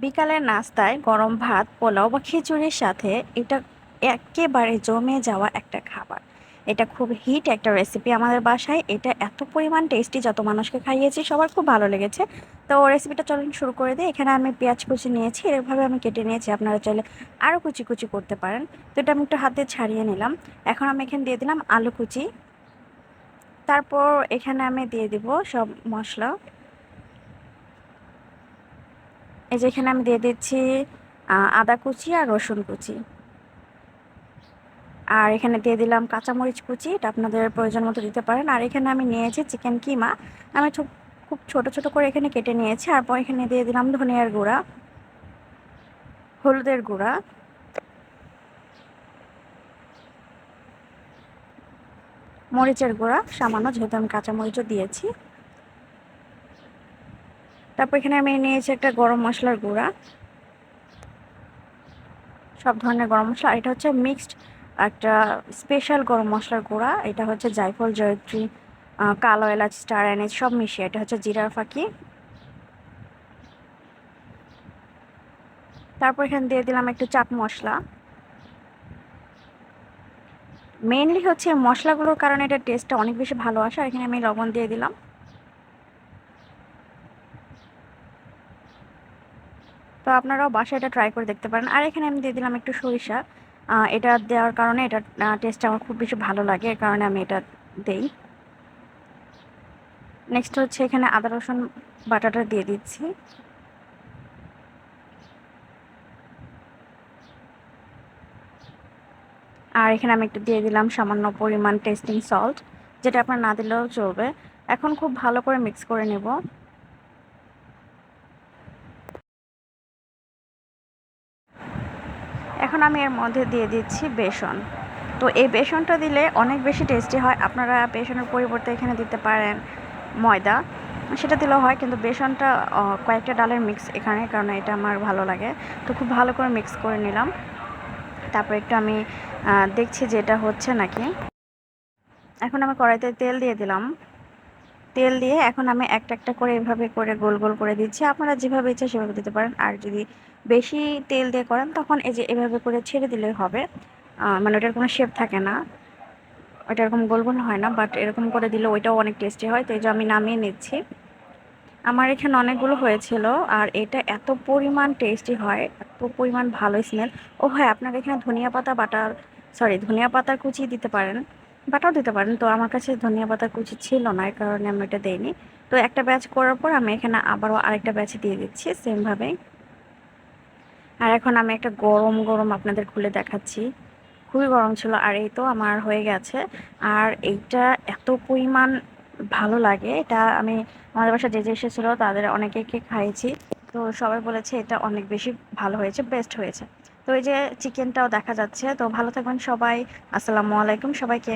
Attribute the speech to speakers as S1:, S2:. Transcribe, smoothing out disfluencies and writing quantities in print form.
S1: বিকালের নাস্তায় গরম ভাত, পোলাও বা খিচুড়ির সাথে এটা একেবারে জমে যাওয়া একটা খাবার। এটা খুব হিট একটা রেসিপি আমাদের বাসায়। এটা এত পরিমাণ টেস্টি, যত মানুষকে খাইয়েছি সবার খুব ভালো লেগেছে। তো রেসিপিটা চলুন শুরু করে দিই। এখানে আমি পেঁয়াজ কুচি নিয়েছি, এভাবে আমি কেটে নিয়েছি। আপনারা চাইলে আরও কুচি কুচি করতে পারেন। তো এটা আমি একটু হাতে ছাড়িয়ে নিলাম। এখন আমি এখানে দিয়ে দিলাম আলু কুচি। তারপর এখানে আমি দিয়ে দিব সব মশলা। এই যে এখানে আমি দিয়ে দিচ্ছি আদা কুচি আর রসুন কুচি। আর এখানে দিয়ে দিলাম কাঁচামরিচ কুচি, এটা আপনাদের প্রয়োজন মতো দিতে পারেন। আর এখানে আমি নিয়েছি চিকেন কিমা। আমি খুব ছোট ছোট করে এখানে কেটে নিয়েছি। তারপর এখানে দিয়ে দিলাম ধনিয়ার গুঁড়া, হলুদের গুঁড়া, মরিচের গুঁড়া সামান্য, যেহেতু আমি কাঁচামরিচও দিয়েছি। তারপর এখানে আমি নিয়েছি একটা গরম মশলার গুঁড়া, সব ধরনের গরম মশলা। আর এটা হচ্ছে মিক্সড একটা স্পেশাল গরম মশলার গুঁড়া। এটা হচ্ছে জায়ফল, জয়ত্রী, কালো এলাচ, স্টার অ্যানিস সব মিশিয়ে। এটা হচ্ছে জিরার ফাঁকি। তারপর এখানে দিয়ে দিলাম একটু চাট মশলা। মেইনলি হচ্ছে মশলাগুলোর কারণে এটা টেস্টটা অনেক বেশি ভালো আসে। আর এখানে আমি লবণ দিয়ে দিলাম। তো আপনারাও বাসায় এটা ট্রাই করে দেখতে পারেন। আর এখানে আমি দিয়ে দিলাম একটু সরিষা। এটা দেওয়ার কারণে এটা টেস্টটা আমার খুব বেশি ভালো লাগে, এর কারণে আমি এটা দেই। নেক্সট হচ্ছে এখানে আদা রসুন বাটাটা দিয়ে দিচ্ছি। আর এখানে আমি একটু দিয়ে দিলাম সামান্য পরিমাণ টেস্টিং সল্ট, যেটা আপনার না দিলেও চলবে। এখন খুব ভালো করে মিক্স করে নেব। এখন আমি এর মধ্যে দিয়ে দিচ্ছি বেসন। তো এই বেসনটা দিলে অনেক বেশি টেস্টি হয়। আপনারা বেসনের পরিবর্তে এখানে দিতে পারেন ময়দা, সেটা দিলেও হয়, কিন্তু বেসনটা কয়েকটা ডালের মিক্স এখানে, কারণ এটা আমার ভালো লাগে। তো খুব ভালো করে মিক্স করে নিলাম। তারপর একটু আমি দেখছি যে এটা হচ্ছে নাকি। এখন আমি কড়াইতে তেল দিয়ে দিলাম। তেল দিয়ে এখন আমি একটা একটা করে এভাবে করে গোল গোল করে দিচ্ছি। আপনারা যেভাবে ইচ্ছা সেভাবে দিতে পারেন। আর যদি বেশি তেল দিয়ে করেন তখন এই যে এভাবে করে ছেড়ে দিলেই হবে। মানে ওটার কোনো শেপ থাকে না, ওইটা এরকম গোল গোল হয় না, বাট এরকম করে দিলে ওইটাও অনেক টেস্টি হয়। তো এই যে আমি নামিয়ে নিচ্ছি। আমার এখানে অনেকগুলো হয়েছিল। আর এটা এত পরিমাণ টেস্টি হয়, এত পরিমাণ ভালো স্মেল। ও হ্যাঁ, আপনারা এখানে ধনিয়া পাতা বাটা, সরি, ধনিয়া পাতার কুচি দিতে পারেন, বাটাও দিতে পারেন। তো আমার কাছে ধনিয়া পাতার কুচি ছিল না, এর কারণে আমি এটা দেইনি। তো একটা ব্যাচ করার পর আমি এখানে আবারও আরেকটা ব্যাচ দিয়ে দিচ্ছি সেমভাবেই। আর এখন আমি একটা গরম গরম আপনাদের খুলে দেখাচ্ছি। খুবই গরম ছিল। আর এই তো আমার হয়ে গেছে। আর এইটা এত পরিমাণ ভালো লাগে, এটা আমি আমাদের বাসায় যে যে এসেছিলো তাদের অনেকেকে খাইয়েছি। তো সবাই বলেছে এটা অনেক বেশি ভালো হয়েছে, বেস্ট হয়েছে। তো এই যে চিকেনটাও দেখা যাচ্ছে। তো ভালো থাকবেন সবাই। আসসালামু আলাইকুম সবাইকে।